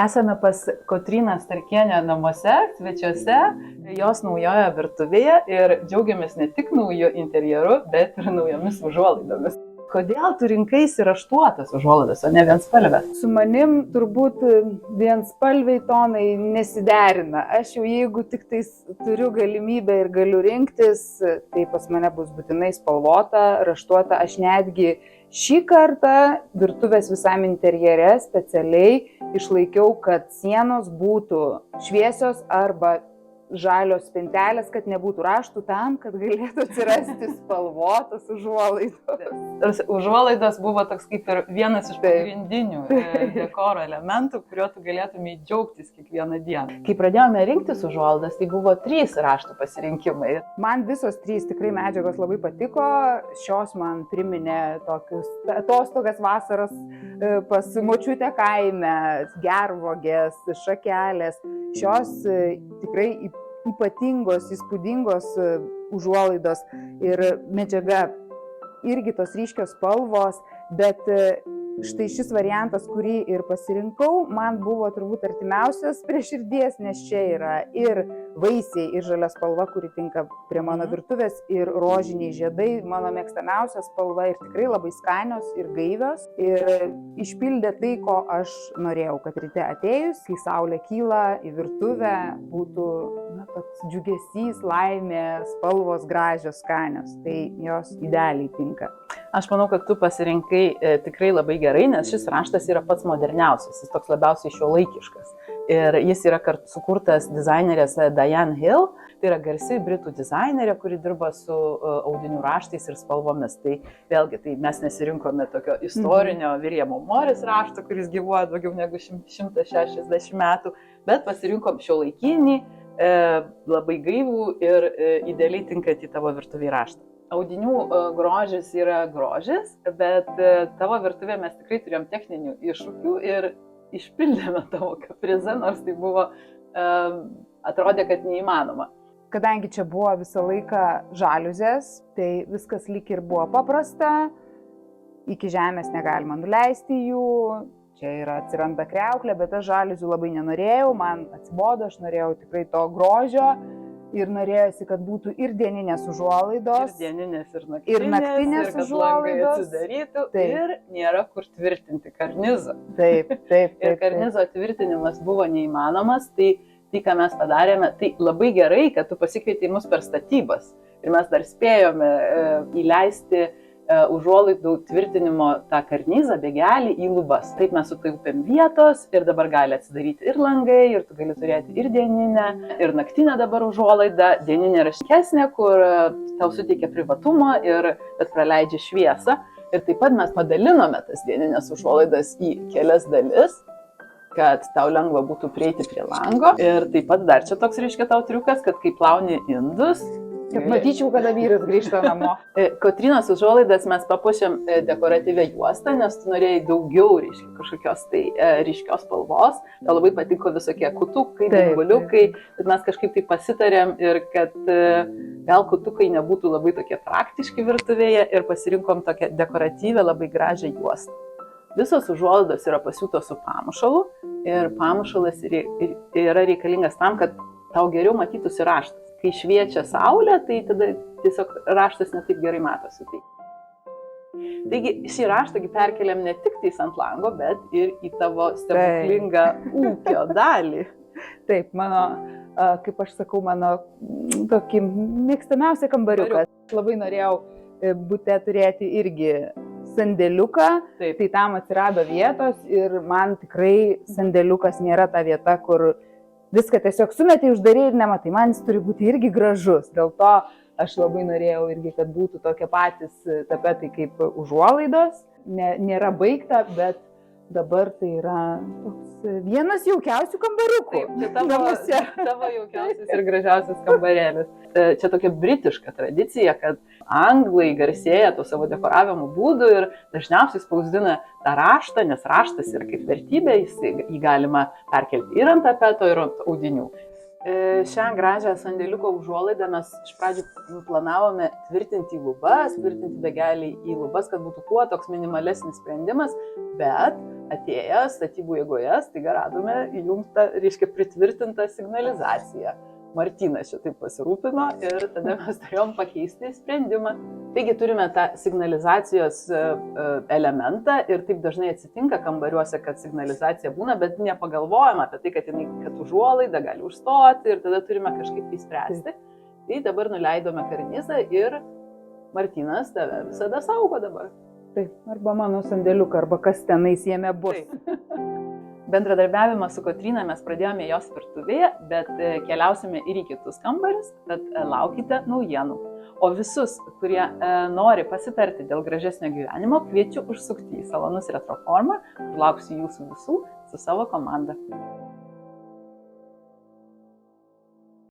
Esame pas Kotryną Starkienę namuose, svečiuose, jos naujoje virtuvėje ir džiaugiamės ne tik nauju interjeru, bet ir naujomis užuolaidomis. Kodėl tu rinkaisi raštuotas užuolaidas, o ne vienspalvės? Su manim turbūt vienspalviai tonai nesiderina. Aš jau jeigu tik tais turiu galimybę ir galiu rinktis, tai pas mane bus būtinai spalvota, raštuota. Aš netgi šį kartą virtuvės visam interjere specialiai išlaikiau, kad sienos būtų šviesios arba žalios spintelės, kad nebūtų raštų tam, kad galėtų atsirasti spalvotos užuolaidos. Užuolaidos buvo toks kaip ir vienas iš pagrindinių dekoro elementų, kuriuo tu galėtumai džiaugtis kiekvieną dieną. Kai pradėjome rinktis užuolaidas, tai buvo 3 raštų pasirinkimai. Man visos 3 tikrai medžiagos labai patiko. Šios man priminė tokius atostogas vasaros pas močiutę kaime, gervuogės, šakelės. Šios tikrai ypatingos, įspūdingos užuolaidos ir medžiaga irgi tos ryškios spalvos, bet štai šis variantas, kurį ir pasirinkau, man buvo turbūt artimiausias prie širdies, nes čia yra ir vaisiai, ir žalia spalva, kuri tinka prie mano virtuvės, ir rožiniai žiedai, mano mėgstamiausia spalva ir tikrai labai skanios ir gaivios. Ir išpildė tai, ko aš norėjau, kad ryte atėjus, kai saulė kyla į virtuvę, būtų toks džiugesys, laimė, spalvos gražios, skanios. Tai jos idealiai tinka. Aš manau, kad tu pasirinkai tikrai labai gerai, nes šis raštas yra pats moderniausias, jis toks labiausiai šiuolaikiškas. Ir jis yra sukurtas dizainerės Diane Hill, tai yra garsi britų dizainerė, kuri dirba su audinių raštais ir spalvomis. Tai vėlgi, tai mes nesirinkome tokio istorinio Williamo Morris rašto, kuris gyvuoja daugiau negu 160 metų, bet pasirinkom šiuolaikinį, labai gaivų ir idealiai tinkantį tavo virtuvei raštą. Audinių grožis yra grožis, bet tavo virtuvė mes tikrai turėjom techninių iššūkių ir išpildėme tavo kaprizą, nors tai buvo, atrodė, kad neįmanoma. Kadangi čia buvo visą laiką žaliuzės, tai viskas lyg ir buvo paprasta, iki žemės negalima nuleisti jų, čia atsiranda kriauklė, bet aš žaliuzių labai nenorėjau, man atsibodo, aš norėjau tikrai to grožio. Ir norėjosi, kad būtų ir dieninės užuolaidos, ir naktinės užuolaidos, ir kad langai atsidarytų, ir nėra kur tvirtinti karnizo. Taip. Ir karnizo tvirtinimas buvo neįmanomas, tai ką mes padarėme, tai labai gerai, kad tu pasikvietei mus per statybas. Ir mes dar spėjome įleisti užuolaidų tvirtinimo tą karnizą, bėgelį į lubas. Taip mes sutaupėm vietos ir dabar gali atsidaryti ir langai, ir tu gali turėti ir dieninę, ir naktinę dabar užuolaidą. Dieninė raškesnė, kur tau suteikia privatumą ir bet praleidžia šviesą. Ir taip pat mes padalinome tas dieninės užuolaidas į kelias dalis, kad tau lengva būtų prieiti prie lango. Ir taip pat dar čia toks reiškia tau triukas, kad kai plauni indus, kad matyčiau, kada vyras grįžta namo. Kotrynos užuolaidas mes papuošėm dekoratyvę juostą, nes tu norėjai daugiau kažkokios tai ryškios spalvos. Tau labai patiko visokie kutukai, bimbuliukai, bet mes kažkaip tai pasitarėm ir kad gal kutukai nebūtų labai tokie praktiški virtuvėje ir pasirinkom tokią dekoratyvę, labai gražią juostą. Visos užuolaidos yra pasiūtos su pamušalu ir pamušalas yra reikalingas tam, kad tau geriau matytųsi raštas. Kai šviečia saulė, tai tada tiesiog raštas netaip gerai matosi. Taigi šį raštą perkeliam ne tik tais ant lango, bet ir į tavo stebuklingą ūkio dalį. Taip, mano, kaip aš sakau, mano tokį mėgstamiausią kambariuką. Aš labai norėjau bute turėti irgi sandėliuką, tai tam atsirado vietos ir man tikrai sandėliukas nėra ta vieta, kur viską tiesiog sumetai, uždarė ir nematai. Man jis turi būti irgi gražus. Dėl to aš labai norėjau irgi, kad būtų tokie patys tapetai kaip užuolaidos. Nėra baigta, bet dabar tai yra toks vienas jaukiausių kambariukų. Taip, čia tavo jaukiausias ir gražiausias kambarėlis. Čia tokia britiška tradicija, kad anglai garsėja to savo dekoravimo būdų ir dažniausiai spausdina tą raštą, nes raštas yra kaip vertybė, jį galima perkelti ir ant tapeto, ir ant audinių. Šią gražią sandėliuko užuolaidą mes iš pradžių planavome tvirtinti į lubas, tvirtinti begelį į lubas, kad būtų kuo toks minimalesnis sprendimas, bet atėjęs statybų eigoje, staiga radome įjungtą, reiškia, pritvirtintą signalizaciją. Martynas šitaip pasirūpino ir tada mes turėjom pakeisti sprendimą. Taigi turime tą signalizacijos elementą ir taip dažnai atsitinka kambariuose, kad signalizacija būna, bet nepagalvojam apie tai, kad užuolaida gali užstoti ir tada turime kažkaip įspręsti. Tai dabar nuleidome karnizą ir Martynas tave visada saugo dabar. Taip, arba mano sandėliuką, arba kas tenais jame bus. Bendradarbiavimą su Kotryna mes pradėjome jos virtuvėje, bet keliausime ir į kitus kambarius, tad laukite naujienų. O visus, kurie nori pasitarti dėl gražesnio gyvenimo, kviečiu užsukti į Salonus Retroformą, kur lauksiu jūsų visų su savo komanda.